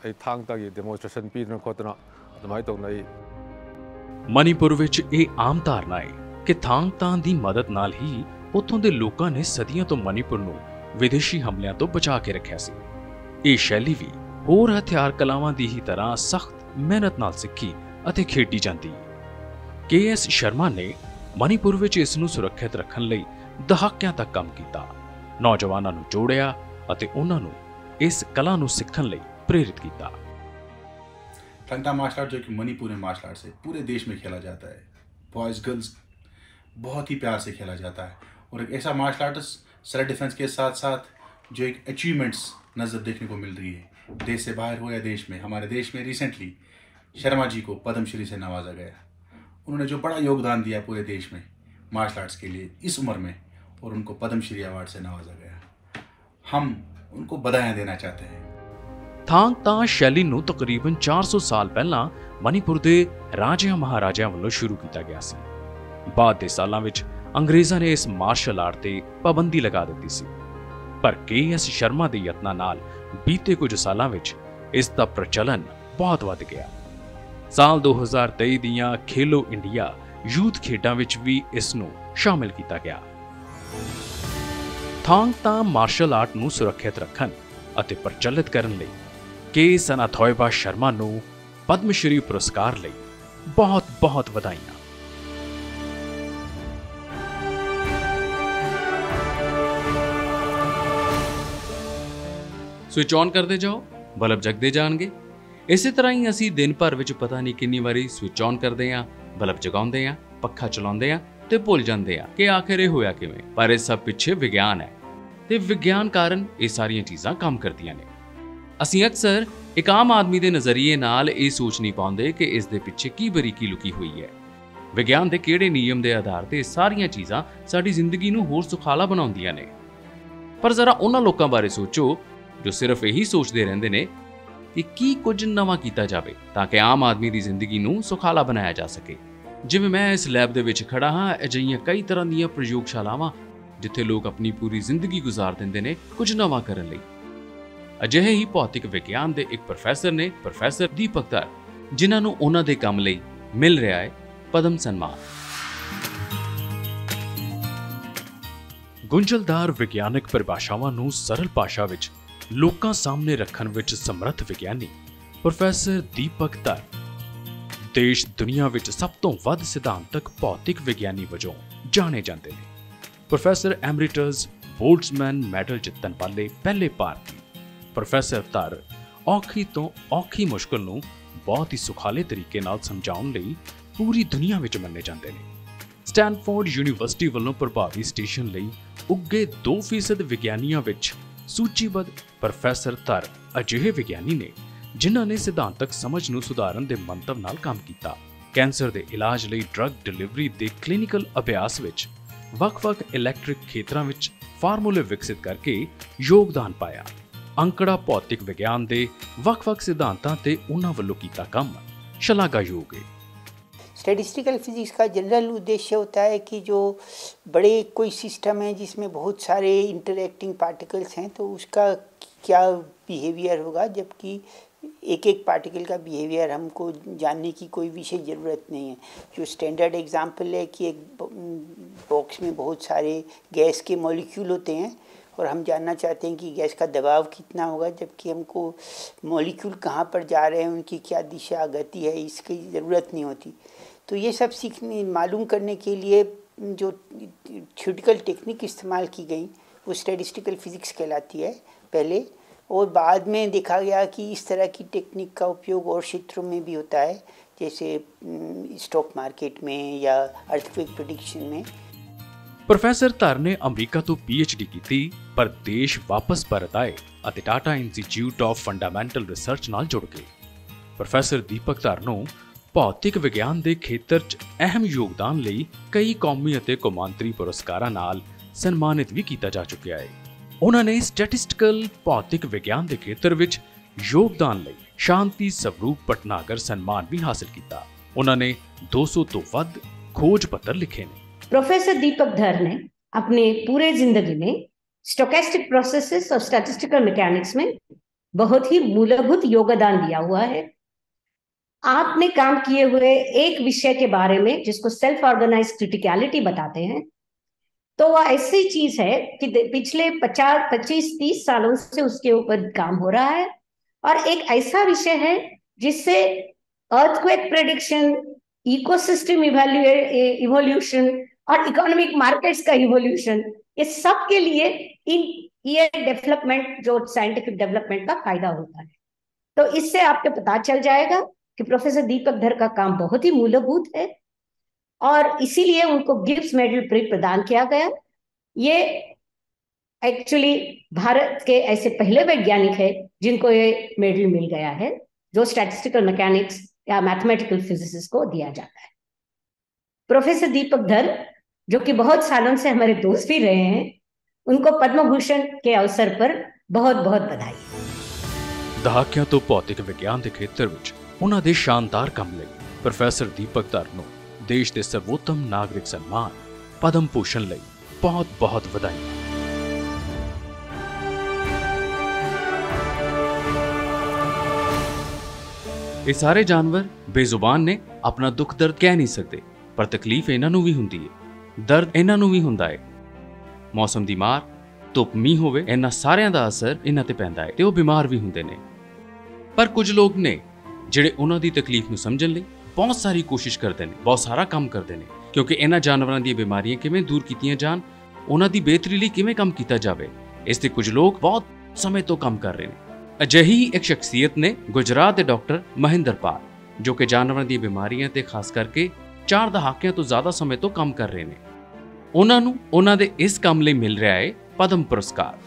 ਮਨੀਪੁਰ ਵਿੱਚ ਇਹ ਆਮ ਧਾਰਨਾ ਹੈ ਕਿ ਥਾਂਗ-ਤਾ ਦੀ ਮਦਦ ਨਾਲ ਹੀ ਉੱਥੋਂ ਦੇ ਲੋਕਾਂ ਨੇ ਸਦੀਆਂ ਤੋਂ ਮਨੀਪੁਰ ਨੂੰ ਵਿਦੇਸ਼ੀ ਹਮਲਿਆਂ ਤੋਂ ਬਚਾ ਕੇ ਰੱਖਿਆ ਸੀ। ਇਹ ਸ਼ੈਲੀ ਵੀ ਹੋਰ ਹਥਿਆਰ ਕਲਾਵਾਂ ਦੀ ਹੀ ਤਰ੍ਹਾਂ ਸਖਤ ਮਿਹਨਤ ਨਾਲ ਸਿੱਖੀ ਅਤੇ ਖੇਡੀ ਜਾਂਦੀ ਹੈ। KS ਸ਼ਰਮਾ ਨੇ ਮਨੀਪੁਰ ਵਿੱਚ ਇਸ ਨੂੰ ਸੁਰੱਖਿਅਤ ਰੱਖਣ ਲਈ ਦਹਾਕਿਆਂ ਤੱਕ ਕੰਮ ਕੀਤਾ, ਨੌਜਵਾਨਾਂ ਨੂੰ ਜੋੜਿਆ ਅਤੇ ਉਹਨਾਂ ਨੂੰ ਇਸ ਕਲਾ ਨੂੰ ਸਿੱਖਣ ਲਈ ਪ੍ਰੇਰਿਤ ਕੀਤਾ। थंगता मार्शल आर्ट जो कि मणिपुरी मार्शल आर्ट है, पूरे देश में खेला जाता है। बॉयज़ गर्ल्स बहुत ही प्यार से खेला जाता है और एक ऐसा मार्शल आर्टिस्ट सेल्फ डिफेंस के साथ साथ जो एक अचीवमेंट्स नज़र देखने को मिल रही है, देश से बाहर हो या देश में। हमारे देश में रिसेंटली शर्मा जी को पद्मश्री से नवाजा गया। उन्होंने जो बड़ा योगदान दिया पूरे देश में मार्शल आर्ट्स के लिए इस उम्र में, और उनको पद्मश्री अवार्ड से नवाजा गया। हम उनको बधाइयाँ देना चाहते हैं। ਥਾਂਗ ਤਾਂ ਸ਼ੈਲੀ ਨੂੰ ਤਕਰੀਬਨ 400 ਸਾਲ ਪਹਿਲਾਂ ਮਨੀਪੁਰ ਦੇ ਰਾਜਿਆਂ ਮਹਾਰਾਜਿਆਂ ਵੱਲੋਂ ਸ਼ੁਰੂ ਕੀਤਾ ਗਿਆ ਸੀ। ਬਾਅਦ ਦੇ ਸਾਲਾਂ ਵਿੱਚ ਅੰਗਰੇਜ਼ਾਂ ਨੇ ਇਸ ਮਾਰਸ਼ਲ ਆਰਟ ਤੇ ਪਾਬੰਦੀ ਲਗਾ ਦਿੱਤੀ ਸੀ, ਪਰ ਕੇ.ਐਸ. ਸ਼ਰਮਾ ਦੇ ਯਤਨਾਂ ਨਾਲ ਬੀਤੇ ਕੁਝ ਸਾਲਾਂ ਵਿੱਚ ਇਸ ਦਾ ਪ੍ਰਚਲਨ ਬਹੁਤ ਵੱਧ ਗਿਆ। ਸਾਲ 2023 ਦੀਆਂ ਖੇਲੋ ਇੰਡੀਆ ਯੂਥ ਖੇਡਾਂ ਵਿੱਚ ਵੀ ਇਸ ਨੂੰ ਸ਼ਾਮਿਲ ਕੀਤਾ ਗਿਆ। ਥਾਂਗ ਤਾਂ ਮਾਰਸ਼ਲ ਆਰਟ ਨੂੰ ਸੁਰੱਖਿਅਤ ਰੱਖਣ ਅਤੇ ਪ੍ਰਚਲਿਤ ਕਰਨ ਲਈ ਕੇ ਸਨਾਥੋਇਬਾ ਸ਼ਰਮਾ ਨੂੰ ਪਦਮ ਸ਼੍ਰੀ ਪੁਰਸਕਾਰ ਲਈ ਬਹੁਤ-ਬਹੁਤ ਵਧਾਈਆਂ। ਸਵਿਚ ਔਨ ਕਰਦੇ ਜਾਓ, ਬਲਬ ਜਗਦੇ ਜਾਣਗੇ। ਇਸੇ ਤਰ੍ਹਾਂ ਹੀ ਅਸੀਂ ਦਿਨ ਭਰ ਵਿੱਚ ਪਤਾ ਨਹੀਂ ਕਿੰਨੀ ਵਾਰੀ ਸਵਿਚ ਔਨ ਕਰਦੇ ਹਾਂ, ਬਲਬ ਜਗਾਉਂਦੇ ਹਾਂ, ਪੱਖਾ ਚਲਾਉਂਦੇ ਹਾਂ ਤੇ ਭੁੱਲ ਜਾਂਦੇ ਹਾਂ ਕਿ ਆਖਿਰ ਇਹ ਹੋਇਆ ਕਿਵੇਂ। ਪਰ ਇਸ ਸਭ ਪਿੱਛੇ ਵਿਗਿਆਨ ਹੈ ਤੇ ਵਿਗਿਆਨ ਕਾਰਨ ਇਹ ਸਾਰੀਆਂ ਚੀਜ਼ਾਂ ਕੰਮ ਕਰਦੀਆਂ ਨੇ। ਅਸੀਂ ਅਕਸਰ ਇੱਕ ਆਮ ਆਦਮੀ ਦੇ ਨਜ਼ਰੀਏ ਨਾਲ ਇਹ ਸੋਚ ਨਹੀਂ ਪਾਉਂਦੇ ਕਿ ਇਸ ਦੇ ਪਿੱਛੇ ਕੀ ਬਰੀਕੀ ਲੁਕੀ ਹੋਈ ਹੈ। ਵਿਗਿਆਨ ਦੇ ਕਿਹੜੇ ਨਿਯਮ ਦੇ ਆਧਾਰ ਤੇ ਇਹ ਸਾਰੀਆਂ ਚੀਜ਼ਾਂ ਸਾਡੀ ਜ਼ਿੰਦਗੀ ਨੂੰ ਹੋਰ ਸੁਖਾਲਾ ਬਣਾਉਂਦੀਆਂ ਨੇ। ਪਰ ਜ਼ਰਾ ਉਹਨਾਂ ਲੋਕਾਂ ਬਾਰੇ ਸੋਚੋ ਜੋ ਸਿਰਫ ਇਹੀ ਸੋਚਦੇ ਰਹਿੰਦੇ ਨੇ ਕਿ ਕੀ ਕੁਝ ਨਵਾਂ ਕੀਤਾ ਜਾਵੇ ਤਾਂ ਕਿ ਆਮ ਆਦਮੀ ਦੀ ਜ਼ਿੰਦਗੀ ਨੂੰ ਸੁਖਾਲਾ ਬਣਾਇਆ ਜਾ ਸਕੇ। ਜਿਵੇਂ ਮੈਂ ਇਸ ਲੈਬ ਦੇ ਵਿੱਚ ਖੜਾ ਹਾਂ, ਅਜਿਹੀਆਂ ਕਈ ਤਰ੍ਹਾਂ ਦੀਆਂ ਪ੍ਰਯੋਗਸ਼ਾਲਾਵਾਂ ਜਿੱਥੇ ਲੋਕ ਆਪਣੀ ਪੂਰੀ ਜ਼ਿੰਦਗੀ ਗੁਜ਼ਾਰ ਦਿੰਦੇ ਨੇ ਕੁਝ ਨਵਾਂ ਕਰਨ ਲਈ। ਅਜਿਹੇ ਹੀ ਭੌਤਿਕ ਵਿਗਿਆਨ ਦੇ ਇੱਕ ਪ੍ਰੋਫੈਸਰ ਨੇ, ਪ੍ਰੋਫੈਸਰ ਦੀਪਕ ਧਰ, ਜਿਨ੍ਹਾਂ ਨੂੰ ਉਹਨਾਂ ਦੇ ਕੰਮ ਲਈ ਮਿਲ ਰਿਹਾ ਹੈ ਪਦਮ ਸਨਮਾਨ। ਗੁੰਝਲਦਾਰ ਵਿਗਿਆਨਕ ਪਰਿਭਾਸ਼ਾਵਾਂ ਨੂੰ ਸਰਲ ਭਾਸ਼ਾ ਵਿੱਚ ਲੋਕਾਂ ਸਾਹਮਣੇ ਰੱਖਣ ਵਿੱਚ ਸਮਰੱਥ ਵਿਗਿਆਨੀ ਪ੍ਰੋਫੈਸਰ ਦੀਪਕ ਧਰ ਦੇਸ਼ ਦੁਨੀਆ ਵਿੱਚ ਸਭ ਤੋਂ ਵੱਧ ਸਿਧਾਂਤਕ ਭੌਤਿਕ ਵਿਗਿਆਨੀ ਵਜੋਂ ਜਾਣੇ ਜਾਂਦੇ ਨੇ। ਪ੍ਰੋਫੈਸਰ ਐਮਰੀਟਸ ਬੋਲਟਜ਼ਮੈਨ ਮੈਡਲ ਜਿੱਤਣ ਵਾਲੇ ਪਹਿਲੇ ਭਾਰਤੀ ਪ੍ਰੋਫੈਸਰ ਧਰ ਔਖੀ ਤੋਂ ਔਖੀ ਮੁਸ਼ਕਲ ਨੂੰ ਬਹੁਤ ਹੀ ਸੁਖਾਲੇ ਤਰੀਕੇ ਨਾਲ ਸਮਝਾਉਣ ਲਈ ਪੂਰੀ ਦੁਨੀਆ ਵਿੱਚ ਮੰਨੇ ਜਾਂਦੇ ਨੇ। ਸਟੈਨਫੋਰਡ ਯੂਨੀਵਰਸਿਟੀ ਵੱਲੋਂ ਪ੍ਰਭਾਵੀ ਸਟੇਸ਼ਨ ਲਈ ਉੱਗੇ 2% ਵਿਗਿਆਨੀਆਂ ਵਿੱਚ ਸੂਚੀਬੱਧ ਪ੍ਰੋਫੈਸਰ ਧਰ ਅਜਿਹੇ ਵਿਗਿਆਨੀ ਨੇ ਜਿਨ੍ਹਾਂ ਨੇ ਸਿਧਾਂਤਕ ਸਮਝ ਨੂੰ ਸੁਧਾਰਨ ਦੇ ਮੰਤਵ ਨਾਲ ਕੰਮ ਕੀਤਾ। ਕੈਂਸਰ ਦੇ ਇਲਾਜ ਲਈ ਡਰੱਗ ਡਿਲੀਵਰੀ ਦੇ ਕਲੀਨਿਕਲ ਅਭਿਆਸ ਵਿੱਚ ਵੱਖ-ਵੱਖ ਇਲੈਕਟ੍ਰਿਕ ਖੇਤਰਾਂ ਵਿੱਚ ਫਾਰਮੂਲੇ ਵਿਕਸਿਤ ਕਰਕੇ ਯੋਗਦਾਨ ਪਾਇਆ। ਅੰਕੜਾ ਭੌਤਿਕ ਵਿਗਿਆਨ ਦੇ ਵੱਖ-ਵੱਖ ਸਿਧਾਂਤਾਂ ਤੇ ਉਹਨਾਂ ਵੱਲੋਂ ਕੀਤਾ ਕੰਮ ਸ਼ਲਾਘਾਯੋਗ ਹੈ। स्टैटिस्टिकल फिजिक्स का जनरल उद्देश्य होता है कि जो बड़े कोई सिस्टम है जिसमें बहुत सारे इंटरैक्टिंग पार्टिकल्स हैं तो उसका क्या बिहेवियर होगा, जबकि एक एक पार्टिकल का बिहेवियर हमको जानने की कोई विशेष ज़रूरत नहीं है। जो स्टैंडर्ड एग्जांपल है कि एक बॉक्स में बहुत सारे गैस के मॉलिक्यूल होते हैं और हम जानना चाहते हैं कि गैस का दबाव कितना होगा, जबकि हमको मॉलिक्यूल कहाँ पर जा रहे हैं, उनकी क्या दिशा गति है, इसकी ज़रूरत नहीं होती। तो ये सब सीखने मालूम करने के लिए जो थ्योरेटिकल टेक्निक इस्तेमाल की गई वो स्टैटिस्टिकल फिजिक्स कहलाती है पहले, और बाद में देखा गया कि इस तरह की टेक्निक का उपयोग और क्षेत्रों में भी होता है, जैसे स्टॉक मार्केट में या अर्थक्वेक प्रेडिक्शन में। ਪ੍ਰੋਫੈਸਰ ਧਰ ਨੇ ਅਮਰੀਕਾ ਤੋਂ PhD ਕੀਤੀ ਪਰ ਦੇਸ਼ ਵਾਪਸ ਪਰਤ ਆਏ ਅਤੇ Tata institute of fundamental research ਨਾਲ ਜੁੜ ਗਏ। ਪ੍ਰੋਫੈਸਰ ਦੀਪਕ ਧਰ ਨੂੰ ਭੌਤਿਕ ਵਿਗਿਆਨ ਦੇ ਖੇਤਰ 'ਚ ਅਹਿਮ ਯੋਗਦਾਨ ਲਈ ਕਈ ਕੌਮੀ ਅਤੇ ਕੌਮਾਂਤਰੀ ਪੁਰਸਕਾਰਾਂ ਨਾਲ ਸਨਮਾਨਿਤ ਵੀ ਕੀਤਾ ਜਾ ਚੁੱਕਿਆ ਹੈ। ਉਹਨਾਂ ਨੇ ਸਟੈਟਿਸਟੀਕਲ ਭੌਤਿਕ ਵਿਗਿਆਨ ਦੇ ਖੇਤਰ ਵਿੱਚ ਯੋਗਦਾਨ ਲਈ ਸ਼ਾਂਤੀ ਸਵਰੂਪ ਭਟਨਾਗਰ ਸਨਮਾਨ ਵੀ ਹਾਸਲ ਕੀਤਾ। ਉਹਨਾਂ ਨੇ 200 ਤੋਂ ਵੱਧ ਖੋਜ ਪੱਤਰ ਲਿਖੇ ਨੇ। प्रोफेसर दीपक धर ने अपने पूरे जिंदगी में स्टोकेस्टिक प्रोसेसेस और स्टैटिस्टिकल मैकेनिक्स में बहुत ही मूलभूत योगदान दिया हुआ है। आपने काम किए हुए एक विषय के बारे में जिसको सेल्फ ऑर्गेनाइज क्रिटिकलिटी बताते हैं, तो वह ऐसी चीज है कि पिछले 25-30 सालों से उसके ऊपर काम हो रहा है और एक ऐसा विषय है जिससे अर्थक्वेक प्रेडिक्शन, इकोसिस्टम इवोल्यूशन और इकोनॉमिक मार्केट्स का इवोल्यूशन, ये सब के लिए ये डेवलपमेंट जो साइंटिफिक डेवलपमेंट का फायदा होता है। तो इससे आपको पता चल जाएगा कि प्रोफेसर दीपक धर का काम बहुत ही मूलभूत है और इसीलिए उनको गिब्स मेडल प्रदान किया गया ये एक्चुअली भारत के ऐसे पहले वैज्ञानिक है जिनको ये मेडल मिल गया है, जो स्टैटिस्टिकल मैकेनिक्स या मैथमेटिकल फिजिसिस्ट को दिया जाता है। प्रोफेसर दीपक धर, जो कि बहुत सालों से हमारे दोस्त भी रहे हैं, उनको पद्म भूषण के अवसर पर बहुत बहुत बधाई। ਦਹਾਕਿਆਂ ਤੋਂ ਭੌਤਿਕ ਵਿਗਿਆਨ ਦੇ ਖੇਤਰ ਵਿੱਚ ਉਹਨਾਂ ਦੇ ਸ਼ਾਨਦਾਰ ਕੰਮ ਲਈ ਪ੍ਰੋਫੈਸਰ ਦੀਪਕ ਧਰ ਨੂੰ ਦੇਸ਼ ਦੇ ਸਰਵੋਤਮ ਨਾਗਰਿਕ ਸਨਮਾਨ ਪਦਮ ਭੂਸ਼ਣ ਲਈ ਬਹੁਤ-ਬਹੁਤ ਵਧਾਈਆਂ। ਇਹ ਸਾਰੇ ਜਾਨਵਰ ਬੇਜ਼ੁਬਾਨ ਨੇ, ਆਪਣਾ ਦੁੱਖ ਦਰਦ ਕਹਿ ਨਹੀਂ ਸਕਦੇ, ਪਰ ਤਕਲੀਫ ਇਹਨਾਂ ਨੂੰ ਵੀ ਹੁੰਦੀ ਹੈ, ਦਰਦ ਇਹਨਾਂ ਨੂੰ ਵੀ ਹੁੰਦਾ ਹੈ। ਮੌਸਮ ਦੀ ਮਾਰ, ਧੁੱਪ, ਮੀਂਹ ਹੋਵੇ, ਇਹਨਾਂ ਸਾਰਿਆਂ ਦਾ ਅਸਰ ਇਹਨਾਂ ਤੇ ਪੈਂਦਾ ਹੈ ਤੇ ਉਹ ਬਿਮਾਰ ਵੀ ਹੁੰਦੇ ਨੇ। ਪਰ ਕੁਝ ਲੋਕ ਨੇ ਜਿਹੜੇ ਉਹਨਾਂ ਦੀ ਤਕਲੀਫ ਨੂੰ ਸਮਝਣ ਲਈ ਬਹੁਤ ਸਾਰੀ ਕੋਸ਼ਿਸ਼ ਕਰਦੇ ਨੇ, ਬਹੁਤ ਸਾਰਾ ਕੰਮ ਕਰਦੇ ਨੇ, ਕਿਉਂਕਿ ਇਹਨਾਂ ਜਾਨਵਰਾਂ ਦੀਆਂ ਬਿਮਾਰੀਆਂ ਕਿਵੇਂ ਦੂਰ ਕੀਤੀਆਂ ਜਾਣ, ਉਹਨਾਂ ਦੀ ਬਿਹਤਰੀ ਲਈ ਕਿਵੇਂ ਕੰਮ ਕੀਤਾ ਜਾਵੇ, ਇਸ ਤੇ ਕੁਝ ਲੋਕ ਬਹੁਤ ਸਮੇਂ ਤੋਂ ਕੰਮ ਕਰ ਰਹੇ ਨੇ। ਅਜਿਹੀ ਇੱਕ ਸ਼ਖਸੀਅਤ ਨੇ ਗੁਜਰਾਤ ਦੇ ਡਾਕਟਰ ਮਹਿੰਦਰ ਪਾਲ, ਜੋ ਕਿ ਜਾਨਵਰਾਂ ਦੀਆਂ ਬਿਮਾਰੀਆਂ ਤੇ ਖਾਸ ਕਰਕੇ 4 ਦਹਾਕਿਆਂ ਤੋਂ ਜ਼ਿਆਦਾ ਸਮੇਂ ਤੋਂ ਕੰਮ ਕਰ ਰਹੇ ਨੇ। ਉਹਨਾਂ ਨੂੰ ਉਹਨਾਂ ਦੇ ਇਸ ਕੰਮ ਲਈ ਮਿਲ ਰਿਹਾ ਹੈ ਪਦਮ ਪੁਰਸਕਾਰ।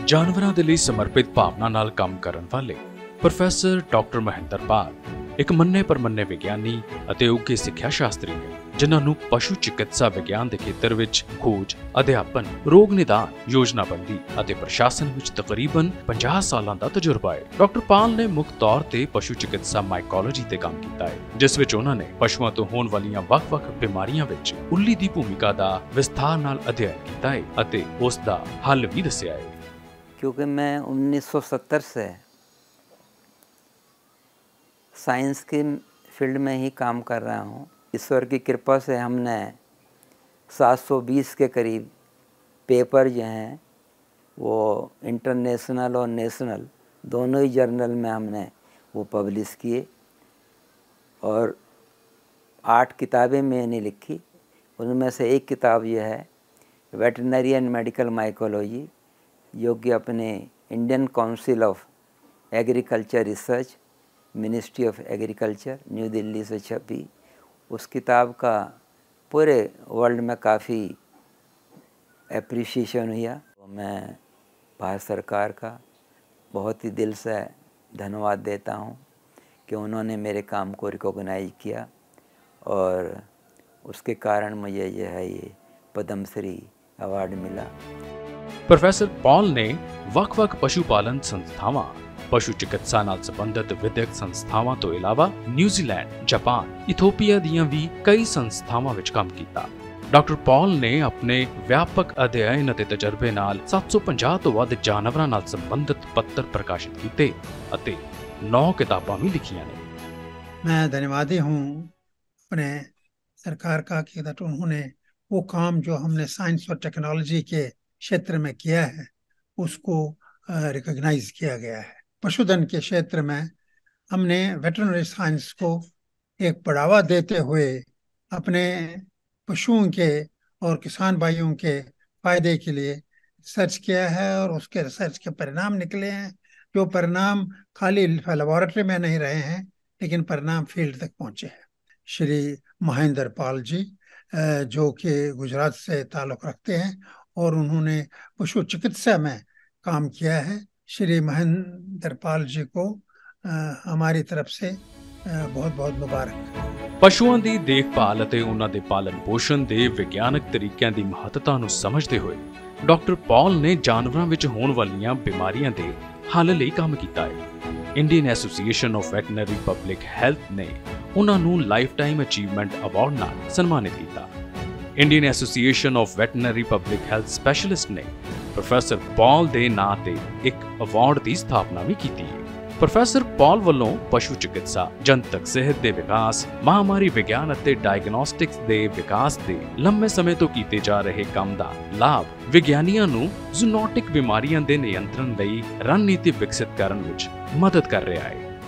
ਜਾਨਵਰਾਂ ਦੇ ਲਈ ਸਮਰਪਿਤ ਭਾਵਨਾ ਨਾਲ ਕੰਮ ਕਰਨ ਵਾਲੇ ਪ੍ਰੋਫੈਸਰ ਡਾਕਟਰ ਮਹਿੰਦਰ ਪਾਲ ਇੱਕ ਮੰਨੇ ਪਰਮੰਨੇ ਵਿਗਿਆਨੀ ਅਤੇ ਉੱਘੇ ਸਿੱਖਿਆ ਸ਼ਾਸਤਰੀ ਨੇ, ਜਿਨ੍ਹਾਂ ਨੂੰ ਪਸ਼ੂ ਚਿਕਿਤਸਾ ਵਿਗਿਆਨ ਦੇ ਖੇਤਰ ਵਿੱਚ ਖੋਜ, ਅਧਿਆਪਨ, ਰੋਗ ਨਿਦਾਨ, ਯੋਜਨਾਬੰਦੀ ਅਤੇ ਪ੍ਰਸ਼ਾਸਨ ਵਿੱਚ ਤਕਰੀਬਨ 50 ਸਾਲਾਂ ਦਾ ਤਜਰਬਾ ਹੈ। ਡਾਕਟਰ ਪਾਲ ਨੇ ਮੁੱਖ ਤੌਰ ਤੇ ਪਸ਼ੂ ਚਿਕਿਤਸਾ ਮਾਈਕੋਲੋਜੀ ਤੇ ਕੰਮ ਕੀਤਾ ਹੈ, ਜਿਸ ਵਿੱਚ ਉਹਨਾਂ ਨੇ ਪਸ਼ੂਆਂ ਤੋਂ ਹੋਣ ਵਾਲੀਆਂ ਵੱਖ-ਵੱਖ ਬਿਮਾਰੀਆਂ ਵਿੱਚ ਉੱਲੀ ਦੀ ਭੂਮਿਕਾ ਦਾ ਵਿਸਥਾਰ ਨਾਲ ਅਧਿਐਨ ਕੀਤਾ ਹੈ ਅਤੇ ਉਸ ਦਾ ਹੱਲ ਵੀ ਦੱਸਿਆ ਹੈ। क्योंकि मैं 1970 से साइंस की फील्ड में ही काम कर रहा हूँ। ईश्वर की कृपा से हमने 720 के करीब पेपर जो हैं वो इंटरनेशनल और नेशनल दोनों ही जर्नल में हमने वो पब्लिश किए, और 8 किताबें मैंने लिखी। उनमें से एक किताब यह है वेटरनरी एंड मेडिकल माइकोलॉजी, जो कि अपने Indian council of agriculture research, ministry of agriculture, new Delhi से छपी। उस किताब का पूरे वर्ल्ड में काफ़ी एप्रिसिएशन हुआ। मैं भारत सरकार का बहुत ही दिल से धन्यवाद देता हूँ कि उन्होंने मेरे काम को रिकॉग्नाइज किया, और उसके कारण मुझे जो है ये पद्मश्री अवार्ड मिला। ਪ੍ਰੋਫੈਸਰ ਪਾਲ ਨੇ ਵੱਖ-ਵੱਖ ਪਸ਼ੂ ਪਾਲਣ ਸੰਸਥਾਵਾਂ, ਪਸ਼ੂ ਚਿਕਿਤਸਾ ਨਾਲ ਸੰਬੰਧਿਤ ਵਿਦਿਅਕ ਸੰਸਥਾਵਾਂ ਤੋਂ ਇਲਾਵਾ ਨਿਊਜ਼ੀਲੈਂਡ, ਜਾਪਾਨ, ਇਥੋਪੀਆ ਦੀਆਂ ਵੀ ਕਈ ਸੰਸਥਾਵਾਂ ਵਿੱਚ ਕੰਮ ਕੀਤਾ। ਡਾਕਟਰ ਪਾਲ ਨੇ ਆਪਣੇ ਵਿਆਪਕ ਅਧਿਐਨ ਅਤੇ ਤਜਰਬੇ ਨਾਲ 750 ਤੋਂ ਵੱਧ ਜਾਨਵਰਾਂ ਨਾਲ ਸੰਬੰਧਿਤ ਪੱਤਰ ਪ੍ਰਕਾਸ਼ਿਤ ਕੀਤੇ ਅਤੇ 9 ਕਿਤਾਬਾਂ ਵੀ ਲਿਖੀਆਂ ਨੇ। मैं धन्यवादी हूँ अपने सरकार का कि उन्होंने वो काम जो हमने साइंस और टेक्नोलॉजी के क्षेत्र में किया है उसको रिकॉग्नाइज किया गया है। पशुधन के क्षेत्र में हमने वेटरनरी साइंस को एक बढ़ावा देते हुए अपने पशुओं के और किसान भाइयों के फायदे के लिए रिसर्च किया है, और उसके रिसर्च के परिणाम निकले हैं, जो परिणाम खाली लेबोरेटरी में नहीं रहे हैं लेकिन परिणाम फील्ड तक पहुँचे हैं। श्री महेंद्र पाल जी, जो कि गुजरात से ताल्लुक़ रखते हैं और उन्होंने पशु चिकित्सा में काम किया है, श्री महेंद्र पाल जी को हमारी तरफ से बहुत बहुत मुबारक। ਪਸ਼ੂਆਂ ਦੀ ਦੇਖਭਾਲ ਅਤੇ ਉਹਨਾਂ ਦੇ ਪਾਲਣ ਪੋਸ਼ਣ ਦੇ ਵਿਗਿਆਨਕ ਤਰੀਕਿਆਂ ਦੀ ਮਹੱਤਤਾ ਨੂੰ ਸਮਝਦੇ ਹੋਏ ਡਾਕਟਰ ਪਾਲ ਨੇ ਜਾਨਵਰਾਂ ਵਿੱਚ ਹੋਣ ਵਾਲੀਆਂ ਬਿਮਾਰੀਆਂ ਦੇ ਹੱਲ ਲਈ ਕੰਮ ਕੀਤਾ ਹੈ। Indian association of veterinary public health ਨੇ ਉਹਨਾਂ ਨੂੰ ਲਾਈਫ ਟਾਈਮ ਅਚੀਵਮੈਂਟ ਅਵਾਰਡ ਨਾਲ ਸਨਮਾਨਿਤ ਕੀਤਾ। Indian association of veterinary public health specialist ਨੇ ਪ੍ਰੋਫੈਸਰ ਪਾਲ ਦੇ ਨਾਂ ਤੇ ਇੱਕ ਅਵਾਰਡ ਦੀ ਸਥਾਪਨਾ ਵੀ ਕੀਤੀ ਹੈ। ਪ੍ਰੋਫੈਸਰ ਪਾਲ ਵੱਲੋਂ ਪਸ਼ੂ ਚਿਕਿਤਸਾ, ਜਨਤਕ ਸਿਹਤ ਦੇ ਵਿਕਾਸ, ਮਹਾਮਾਰੀ ਵਿਗਿਆਨ ਅਤੇ ਡਾਇਗਨੋਸਟਿਕਸ ਦੇ ਵਿਕਾਸ ਦੇ ਲੰਮੇ ਸਮੇਂ ਤੋਂ ਕੀਤੇ ਜਾ ਰਹੇ ਕੰਮ ਦਾ ਲਾਭ ਵਿਗਿਆਨੀਆਂ ਨੂੰ ਜ਼ੂਨੋਟਿਕ ਬਿਮਾਰੀਆਂ ਦੇ ਨਿਯੰਤਰਣ ਲਈ ਰਣਨੀਤੀ ਵਿਕਸਿਤ ਕਰਨ ਵਿੱਚ ਮਦਦ ਕਰ ਰਿਹਾ ਹੈ।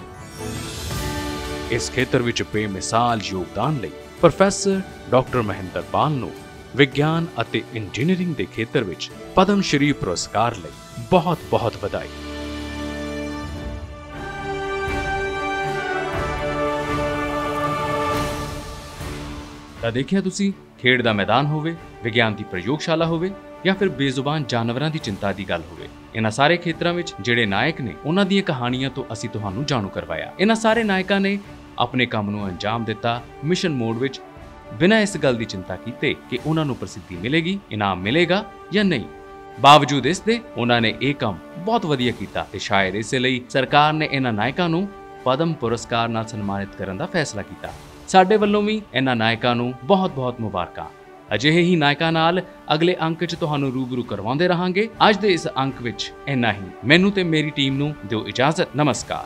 ਇਸ ਖੇਤਰ ਵਿੱਚ ਬੇਮਿਸਾਲ ਯੋਗਦਾਨ ਲਈ ਪ੍ਰੋਫੈਸਰ ਡਾਕਟਰ ਮਹਿੰਦਰ ਪਾਲ ਨੂੰ ਵਿਗਿਆਨ ਅਤੇ ਇੰਜੀਨੀਅਰਿੰਗ ਦੇ ਖੇਤਰ ਵਿੱਚ ਪਦਮ ਸ਼੍ਰੀ ਪੁਰਸਕਾਰ ਲਈ ਬਹੁਤ-ਬਹੁਤ ਵਧਾਈ। ਤਾਂ ਦੇਖਿਆ ਤੁਸੀਂ, ਖੇਡ ਦਾ ਮੈਦਾਨ ਹੋਵੇ, ਵਿਗਿਆਨ ਦੀ ਪ੍ਰਯੋਗਸ਼ਾਲਾ ਹੋਵੇ ਜਾਂ ਫਿਰ ਬੇਜ਼ੁਬਾਨ ਜਾਨਵਰਾਂ ਦੀ ਚਿੰਤਾ ਦੀ ਗੱਲ ਹੋਵੇ, ਇਹਨਾਂ ਸਾਰੇ ਖੇਤਰਾਂ ਵਿੱਚ ਜਿਹੜੇ ਨਾਇਕ ਨੇ ਉਹਨਾਂ ਦੀਆਂ ਕਹਾਣੀਆਂ ਤੋਂ ਅਸੀਂ ਤੁਹਾਨੂੰ ਜਾਣੂ ਕਰਵਾਇਆ। ਇਹਨਾਂ ਸਾਰੇ ਨਾਇਕਾਂ ਨੇ ਆਪਣੇ ਕੰਮ ਨੂੰ ਅੰਜਾਮ ਦਿੱਤਾ ਮਿਸ਼ਨ ਮੋਡ ਵਿੱਚ, ਬਿਨਾਂ ਇਸ ਗੱਲ ਦੀ ਚਿੰਤਾ ਕੀਤੇ ਕਿ ਉਹਨਾਂ ਨੂੰ ਪ੍ਰਸਿੱਧੀ ਮਿਲੇਗੀ, ਇਨਾਮ ਮਿਲੇਗਾ ਜਾਂ ਨਹੀਂ। ਬਾਵਜੂਦ ਇਸ ਦੇ ਉਹਨਾਂ ਨੇ ਇਹ ਕੰਮ ਬਹੁਤ ਵਧੀਆ ਕੀਤਾ ਤੇ ਸ਼ਾਇਦ ਇਸੇ ਲਈ ਸਰਕਾਰ ਨੇ ਇਹਨਾਂ ਨਾਇਕਾਂ ਨੂੰ ਪਦਮ ਪੁਰਸਕਾਰ ਨਾਲ ਸਨਮਾਨਿਤ ਕਰਨ ਦਾ ਫੈਸਲਾ ਕੀਤਾ। ਸਾਡੇ ਵੱਲੋਂ ਵੀ ਇਹਨਾਂ ਨਾਇਕਾਂ ਨੂੰ ਬਹੁਤ-ਬਹੁਤ ਮੁਬਾਰਕਾਂ। ਅਜਿਹੇ ਹੀ ਨਾਇਕਾਂ ਨਾਲ ਅਗਲੇ ਅੰਕ 'ਚ ਤੁਹਾਨੂੰ ਰੂਬਰੂ ਕਰਵਾਉਂਦੇ ਰਹਾਂਗੇ। ਅੱਜ ਦੇ ਇਸ ਅੰਕ ਵਿੱਚ ਇੰਨਾ ਹੀ। ਮੈਨੂੰ ਤੇ ਮੇਰੀ ਟੀਮ ਨੂੰ ਦਿਓ ਇਜਾਜ਼ਤ। ਨਮਸਕਾਰ।